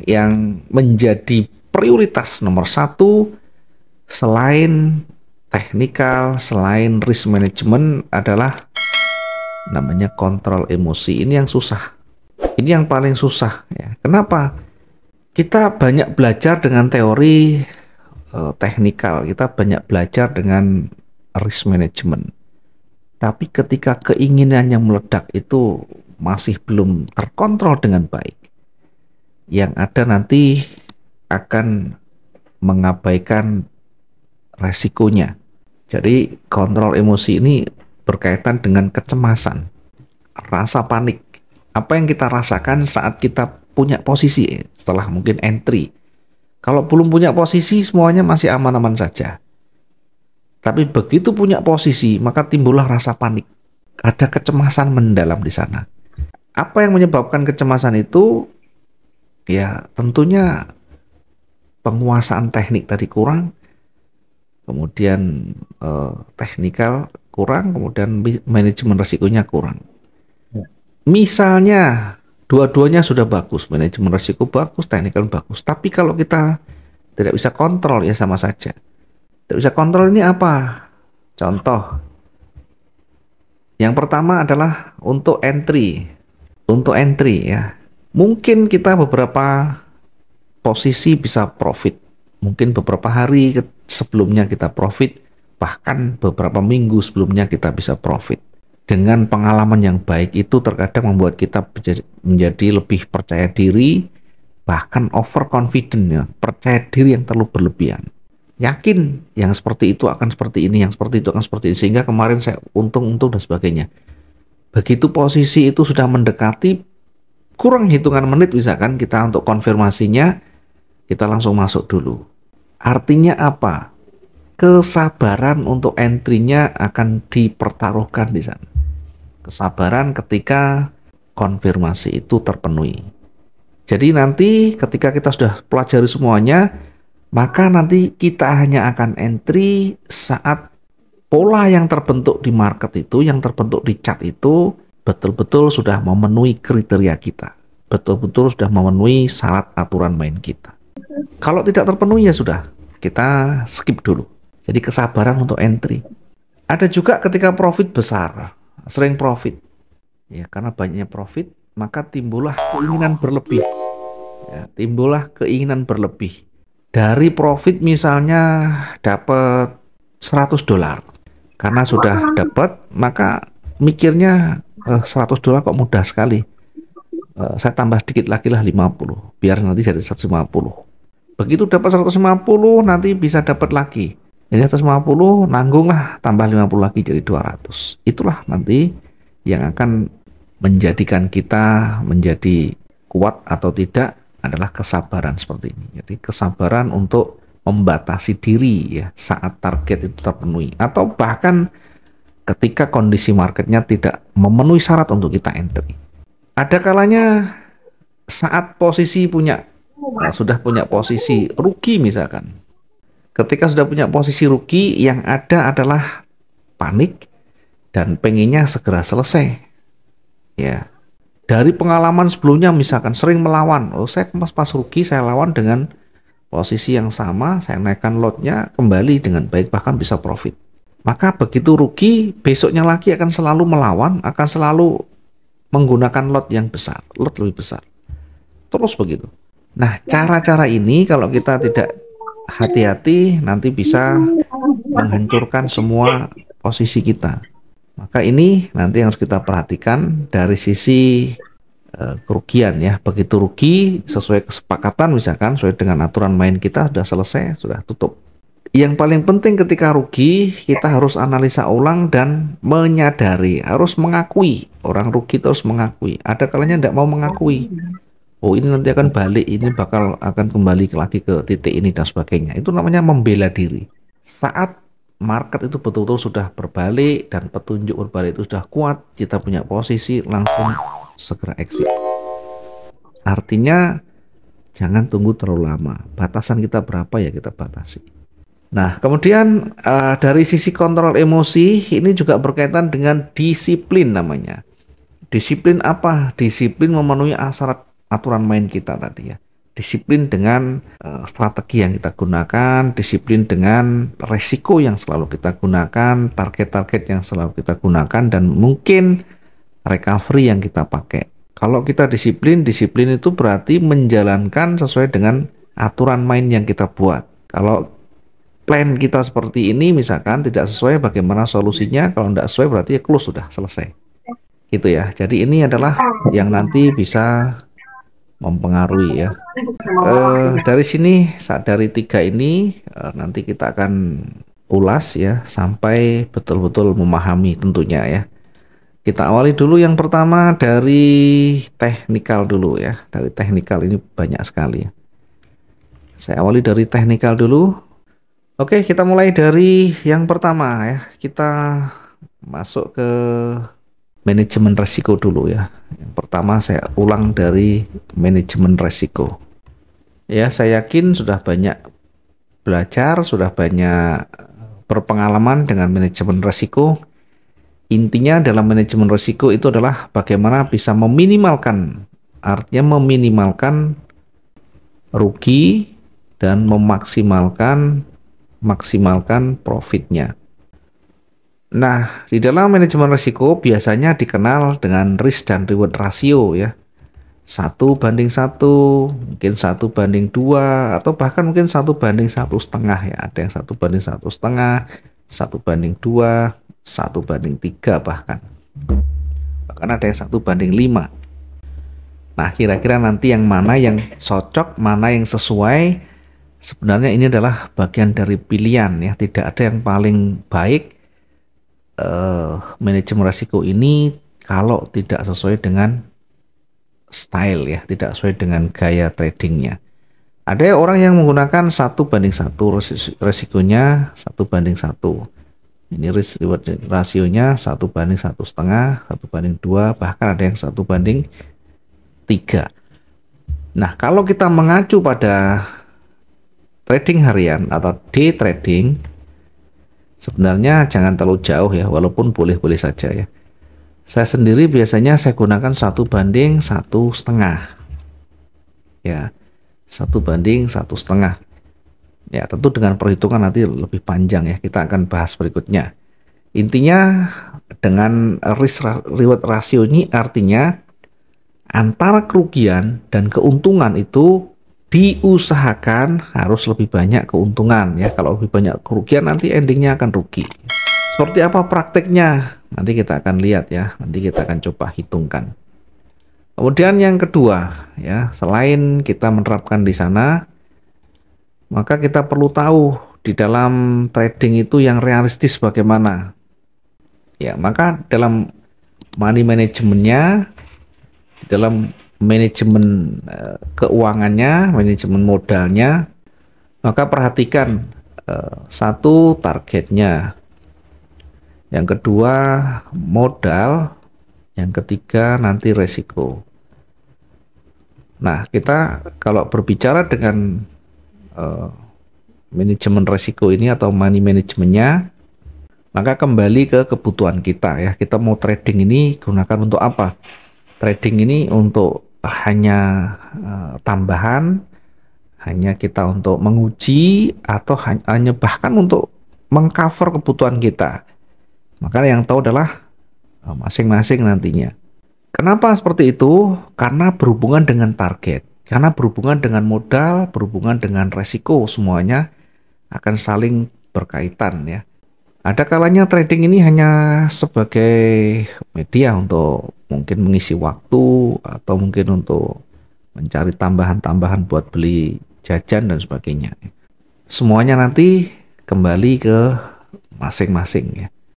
yang menjadi prioritas nomor satu selain teknikal, selain risk management adalah namanya kontrol emosi. Ini yang susah. Ini yang paling susah ya. Kenapa? Kita banyak belajar dengan teori teknikal, kita banyak belajar dengan risk management. Tapi ketika keinginan yang meledak itu masih belum terkontrol dengan baik, yang ada nanti akan mengabaikan resikonya. Jadi kontrol emosi ini berkaitan dengan kecemasan, rasa panik. Apa yang kita rasakan saat kita punya posisi setelah mungkin entry. Kalau belum punya posisi semuanya masih aman-aman saja. Tapi begitu punya posisi maka timbullah rasa panik. Ada kecemasan mendalam di sana. Apa yang menyebabkan kecemasan itu? Ya tentunya penguasaan teknik tadi kurang, kemudian teknikal kurang, kemudian manajemen risikonya kurang. Misalnya dua-duanya sudah bagus, manajemen risiko bagus, teknikal bagus, tapi kalau kita tidak bisa kontrol ya sama saja. Tidak bisa kontrol ini apa? Contoh, yang pertama adalah untuk entry. Untuk entry ya, mungkin kita beberapa posisi bisa profit, mungkin beberapa hari sebelumnya kita profit, bahkan beberapa minggu sebelumnya kita bisa profit. Dengan pengalaman yang baik itu terkadang membuat kita menjadi lebih percaya diri, bahkan overconfident ya, percaya diri yang terlalu berlebihan. Yakin yang seperti itu akan seperti ini, yang seperti itu akan seperti ini, sehingga kemarin saya untung-untung dan sebagainya. Begitu posisi itu sudah mendekati kurang hitungan menit misalkan kita untuk konfirmasinya, kita langsung masuk dulu. Artinya apa? Kesabaran untuk entry-nya akan dipertaruhkan di sana. Kesabaran ketika konfirmasi itu terpenuhi. Jadi nanti ketika kita sudah pelajari semuanya, maka nanti kita hanya akan entry saat pola yang terbentuk di market itu, yang terbentuk di chart itu betul-betul sudah memenuhi kriteria kita. Betul-betul sudah memenuhi syarat aturan main kita. Kalau tidak terpenuhi ya sudah, kita skip dulu. Jadi kesabaran untuk entry. Ada juga ketika profit besar, sering profit. Ya, karena banyaknya profit, maka timbullah keinginan berlebih. Ya, timbullah keinginan berlebih. Dari profit misalnya dapat $100. Karena sudah dapat, maka mikirnya $100 kok mudah sekali. Saya tambah sedikit lagi lah 50, biar nanti jadi 150. Begitu dapat 150, nanti bisa dapat lagi. Jadi 150, nanggung lah, tambah 50 lagi jadi 200. Itulah nanti yang akan menjadikan kita menjadi kuat atau tidak adalah kesabaran seperti ini. Jadi kesabaran untuk membatasi diri ya saat target itu terpenuhi. Atau bahkan ketika kondisi marketnya tidak memenuhi syarat untuk kita entry. Ada kalanya saat posisi sudah punya posisi rugi misalkan. Ketika sudah punya posisi rugi, yang ada adalah panik dan pengennya segera selesai. Ya, dari pengalaman sebelumnya misalkan sering melawan, saya pas rugi saya lawan dengan posisi yang sama, saya naikkan lotnya kembali dengan baik bahkan bisa profit. Maka begitu rugi, besoknya lagi akan selalu melawan, akan selalu menggunakan lot yang besar, lot lebih besar. Terus begitu. Nah, cara-cara ini kalau kita tidak hati-hati nanti bisa menghancurkan semua posisi kita. Maka ini nanti yang harus kita perhatikan dari sisi kerugian ya. Begitu rugi sesuai kesepakatan misalkan sesuai dengan aturan main kita sudah selesai, sudah tutup. Yang paling penting ketika rugi kita harus analisa ulang dan menyadari, harus mengakui. Orang rugi terus mengakui. Ada kalanya tidak mau mengakui. Oh ini nanti akan balik, ini bakal akan kembali lagi ke titik ini dan sebagainya. Itu namanya membela diri. Saat market itu betul-betul sudah berbalik dan petunjuk berbalik itu sudah kuat, kita punya posisi, langsung segera exit. Artinya jangan tunggu terlalu lama. Batasan kita berapa ya kita batasi. Nah kemudian dari sisi kontrol emosi ini juga berkaitan dengan disiplin namanya. Disiplin apa? Disiplin memenuhi syarat aturan main kita tadi ya. Disiplin dengan strategi yang kita gunakan, disiplin dengan resiko yang selalu kita gunakan, target-target yang selalu kita gunakan, dan mungkin recovery yang kita pakai. Kalau kita disiplin, disiplin itu berarti menjalankan sesuai dengan aturan main yang kita buat. Kalau plan kita seperti ini misalkan tidak sesuai, bagaimana solusinya? Kalau tidak sesuai berarti ya close, sudah selesai. Gitu ya. Jadi ini adalah yang nanti bisa mempengaruhi ya. Dari sini, dari 3 ini nanti kita akan ulas ya sampai betul-betul memahami tentunya ya. Kita awali dulu yang pertama dari teknikal dulu ya. Dari teknikal ini banyak sekali ya. Saya awali dari teknikal dulu. Oke, kita mulai dari yang pertama ya. Kita masuk ke manajemen resiko dulu ya. Yang pertama saya ulang dari manajemen resiko. Ya, saya yakin sudah banyak belajar, sudah banyak berpengalaman dengan manajemen resiko. Intinya dalam manajemen resiko itu adalah bagaimana bisa meminimalkan, artinya meminimalkan rugi dan maksimalkan profitnya. Nah, di dalam manajemen risiko biasanya dikenal dengan risk dan reward ratio ya. 1:1, mungkin 1:2, atau bahkan mungkin 1:1,5 ya. Ada yang 1:1,5, 1:2, 1:3 bahkan. Bahkan ada yang 1:5. Nah, kira-kira nanti yang mana yang cocok, mana yang sesuai. Sebenarnya ini adalah bagian dari pilihan ya. Tidak ada yang paling baik manajemen risiko ini kalau tidak sesuai dengan style ya, tidak sesuai dengan gaya tradingnya. Ada orang yang menggunakan 1:1 resikonya 1:1. Ini risk reward rasionya 1:1,5, 1:2, bahkan ada yang 1:3. Nah, kalau kita mengacu pada trading harian atau day trading, sebenarnya jangan terlalu jauh ya, walaupun boleh-boleh saja ya. Saya sendiri biasanya saya gunakan 1:1,5 ya, 1:1,5 ya. Tentu dengan perhitungan nanti lebih panjang ya, kita akan bahas berikutnya. Intinya dengan risk reward ratio ini artinya antara kerugian dan keuntungan itu diusahakan harus lebih banyak keuntungan ya. Kalau lebih banyak kerugian nanti endingnya akan rugi. Seperti apa prakteknya? Nanti kita akan lihat ya. Nanti kita akan coba hitungkan. Kemudian yang kedua ya, selain kita menerapkan di sana, maka kita perlu tahu di dalam trading itu yang realistis bagaimana. Ya, maka dalam money manajemennya, dalam manajemen keuangannya, manajemen modalnya, maka perhatikan satu, targetnya, yang kedua modal, yang ketiga nanti resiko. Nah, kita kalau berbicara dengan manajemen resiko ini atau money manajemennya, maka kembali ke kebutuhan kita ya. Kita mau trading ini gunakan untuk apa? Trading ini untuk hanya tambahan, hanya kita untuk menguji, atau hanya bahkan untuk mengcover kebutuhan kita. Maka yang tahu adalah masing-masing nantinya. Kenapa seperti itu? Karena berhubungan dengan target, karena berhubungan dengan modal, berhubungan dengan resiko, semuanya akan saling berkaitan ya. Ada kalanya trading ini hanya sebagai media untuk mungkin mengisi waktu, atau mungkin untuk mencari tambahan-tambahan buat beli jajan dan sebagainya. Semuanya nanti kembali ke masing-masing ya.